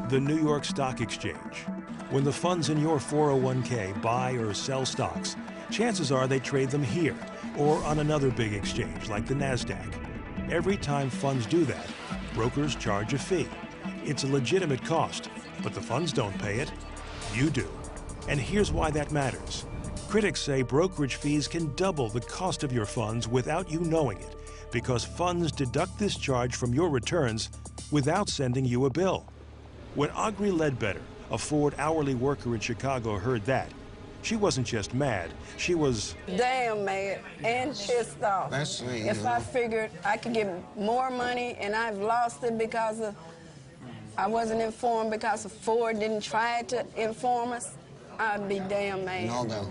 The New York Stock Exchange. When the funds in your 401k buy or sell stocks, chances are they trade them here or on another big exchange like the NASDAQ. Every time funds do that, brokers charge a fee. It's a legitimate cost, but the funds don't pay it. You do. And here's why that matters. Critics say brokerage fees can double the cost of your funds without you knowing it, because funds deduct this charge from your returns without sending you a bill. When Augri Ledbetter, a Ford hourly worker in Chicago, heard that, she wasn't just mad, she was damn mad and pissed off. That's sweet. If I figured I could get more money and I've lost it because I wasn't informed because Ford didn't try to inform us, I'd be damn mad. No doubt.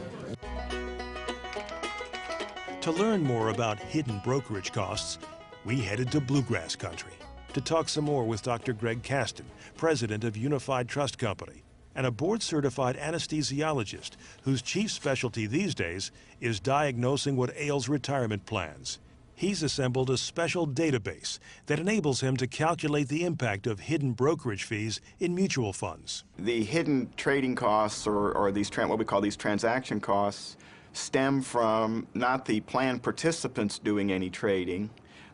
To learn more about hidden brokerage costs, we headed to Bluegrass Country to talk some more with Dr. Greg Caston, president of Unified Trust Company, and a board-certified anesthesiologist whose chief specialty these days is diagnosing what ails retirement plans. He's assembled a special database that enables him to calculate the impact of hidden brokerage fees in mutual funds. The hidden trading costs, or these what we call these transaction costs, stem from not the plan participants doing any trading,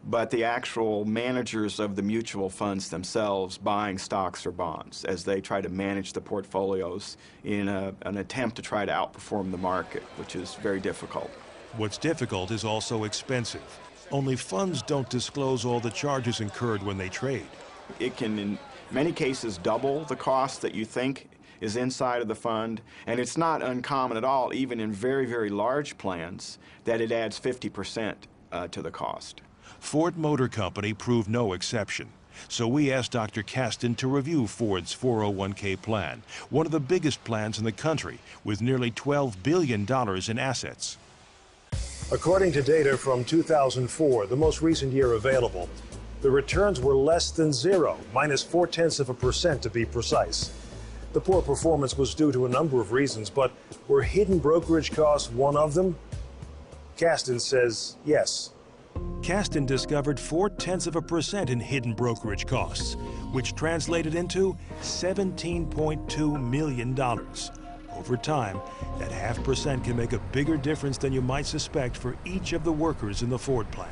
but the actual managers of the mutual funds themselves buying stocks or bonds as they try to manage the portfolios in an attempt to try to outperform the market, which is very difficult. What's difficult is also expensive. Only funds don't disclose all the charges incurred when they trade. It can, in many cases, double the cost that you think is inside of the fund, and it's not uncommon at all, even in very, very large plans, that it adds 50% to the cost. Ford Motor Company proved no exception. So we asked Dr. Caston to review Ford's 401k plan, one of the biggest plans in the country, with nearly $12 billion in assets. According to data from 2004, the most recent year available, the returns were less than zero, minus 0.4% to be precise. The poor performance was due to a number of reasons, but were hidden brokerage costs one of them? Caston says yes. Caston discovered 0.4% in hidden brokerage costs, which translated into $17.2 million. Over time, that 0.5% can make a bigger difference than you might suspect for each of the workers in the Ford plan.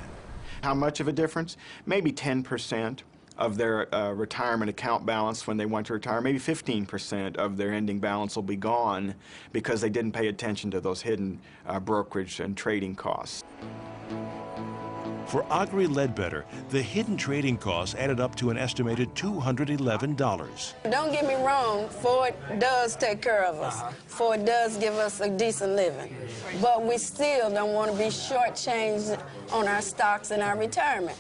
How much of a difference? Maybe 10% of their retirement account balance when they want to retire. Maybe 15% of their ending balance will be gone because they didn't pay attention to those hidden brokerage and trading costs. For Augri Ledbetter, the hidden trading costs added up to an estimated $211. Don't get me wrong, Ford does take care of us. Ford does give us a decent living. But we still don't want to be shortchanged on our stocks and our retirement.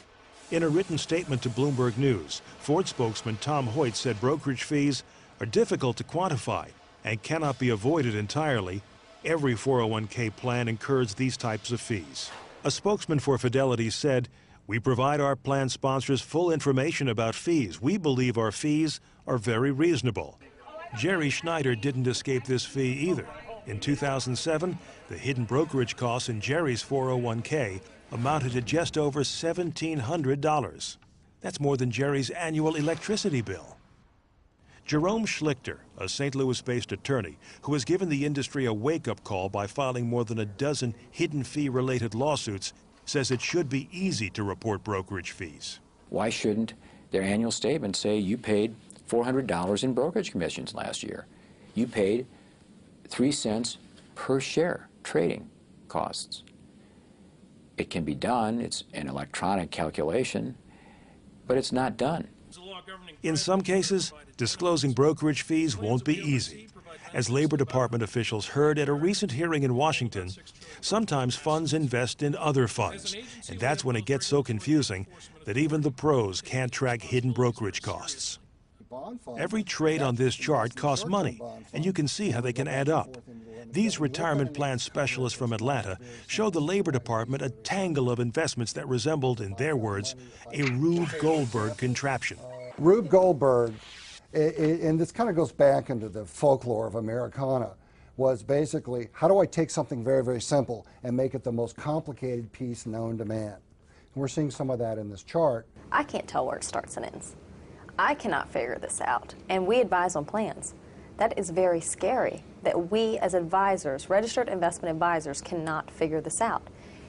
In a written statement to Bloomberg News, Ford spokesman Tom Hoyt said brokerage fees are difficult to quantify and cannot be avoided entirely. Every 401k plan incurs these types of fees. A spokesman for Fidelity said, "We provide our plan sponsors full information about fees. We believe our fees are very reasonable." Jerry Schneider didn't escape this fee either. In 2007, the hidden brokerage costs in Jerry's 401k amounted to just over $1,700. That's more than Jerry's annual electricity bill. Jerome Schlichter, a St. Louis-based attorney who has given the industry a wake-up call by filing more than a dozen hidden fee-related lawsuits, says it should be easy to report brokerage fees. Why shouldn't their annual statement say you paid $400 in brokerage commissions last year? You paid 3 cents per share trading costs. It can be done. It's an electronic calculation, but it's not done. In some cases, disclosing brokerage fees won't be easy. As Labor Department officials heard at a recent hearing in Washington, sometimes funds invest in other funds, and that's when it gets so confusing that even the pros can't track hidden brokerage costs. Every trade on this chart costs money, and you can see how they can add up. These retirement plan specialists from Atlanta showed the Labor Department a tangle of investments that resembled, in their words, a Rube Goldberg contraption. Rube Goldberg, and this kind of goes back into the folklore of Americana, was basically, how do I take something very, very simple and make it the most complicated piece known to man? And we're seeing some of that in this chart. I can't tell where it starts and ends. I cannot figure this out, and we advise on plans. That is very scary that we as advisors, registered investment advisors, cannot figure this out.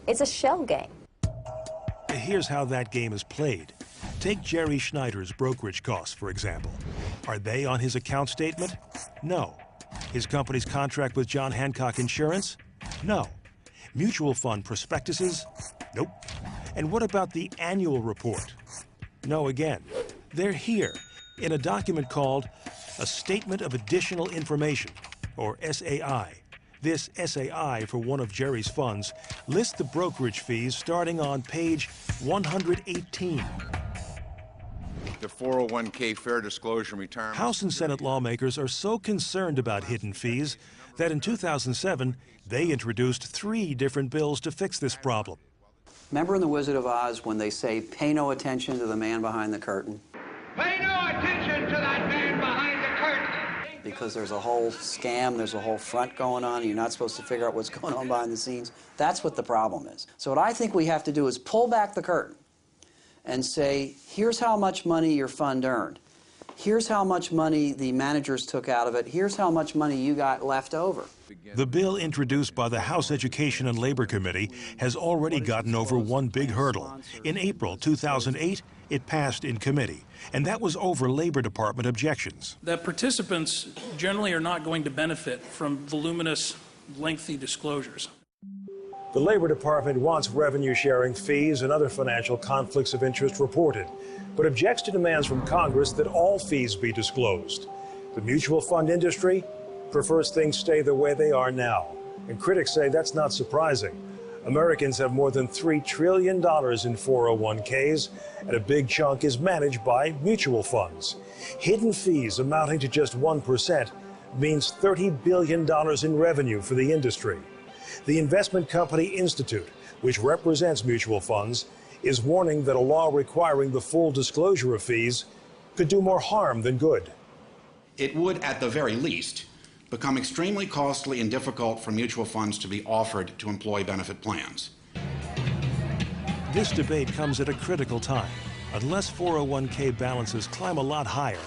It's a shell game. Here's how that game is played. Take Jerry Schneider's brokerage costs, for example. Are they on his account statement? No. His company's contract with John Hancock Insurance? No. Mutual fund prospectuses? Nope. And what about the annual report? No again. They're here in a document called a Statement of Additional Information, or SAI. This SAI for one of Jerry's funds lists the brokerage fees starting on page 118. The 401k fair disclosure retirement. House and Senate lawmakers are so concerned about hidden fees that in 2007, they introduced 3 different bills to fix this problem. Remember in The Wizard of Oz when they say, pay no attention to the man behind the curtain? Pay no attention to that man behind the curtain! Because there's a whole scam, there's a whole front going on, and you're not supposed to figure out what's going on behind the scenes. That's what the problem is. So what I think we have to do is pull back the curtain and say, here's how much money your fund earned. Here's how much money the managers took out of it. Here's how much money you got left over. The bill introduced by the House Education and Labor Committee has already gotten over one big hurdle. In April 2008, it passed in committee, and that was over Labor Department objections. That participants generally are not going to benefit from voluminous, lengthy disclosures. The Labor Department wants revenue-sharing fees and other financial conflicts of interest reported, but objects to demands from Congress that all fees be disclosed. The mutual fund industry prefers things stay the way they are now, and critics say that's not surprising. Americans have more than $3 trillion in 401ks, and a big chunk is managed by mutual funds. Hidden fees amounting to just 1% means $30 billion in revenue for the industry. The investment company Institute, which represents mutual funds, is warning that a law requiring the full disclosure of fees could do more harm than good. It would, at the very least, become extremely costly and difficult for mutual funds to be offered to employee benefit plans. This debate comes at a critical time. Unless 401k balances climb a lot higher,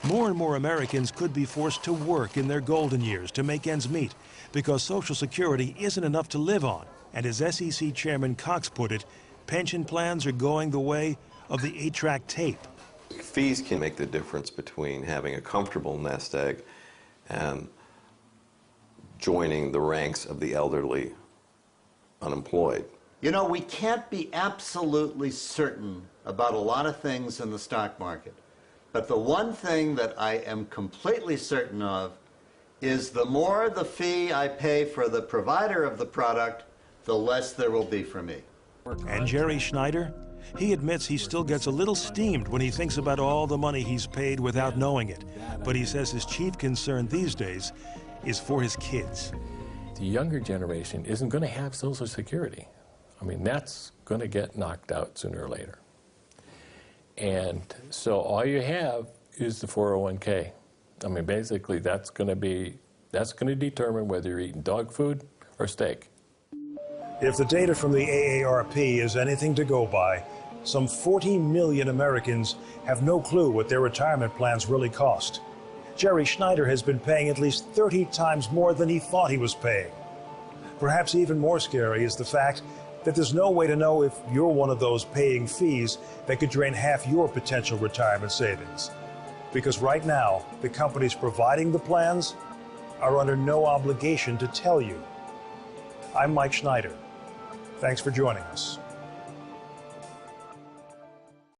more and more Americans could be forced to work in their golden years to make ends meet, because Social Security isn't enough to live on. And as SEC Chairman Cox put it, pension plans are going the way of the 8-track tape. Fees can make the difference between having a comfortable nest egg and joining the ranks of the elderly unemployed. You know, we can't be absolutely certain about a lot of things in the stock market. But the one thing that I am completely certain of is the more the fee I pay for the provider of the product, the less there will be for me. And Jerry Schneider? He admits he still gets a little steamed when he thinks about all the money he's paid without knowing it. But he says his chief concern these days is for his kids. The younger generation isn't going to have Social Security. I mean, that's going to get knocked out sooner or later. And so all you have is the 401k. I mean, basically, that's going to determine whether you're eating dog food or steak. If the data from the AARP is anything to go by, some 40 million Americans have no clue what their retirement plans really cost. Jerry Schneider has been paying at least 30 times more than he thought he was paying. Perhaps even more scary is the fact that there's no way to know if you're one of those paying fees that could drain half your potential retirement savings. Because right now, the companies providing the plans are under no obligation to tell you. I'm Mike Schneider. Thanks for joining us.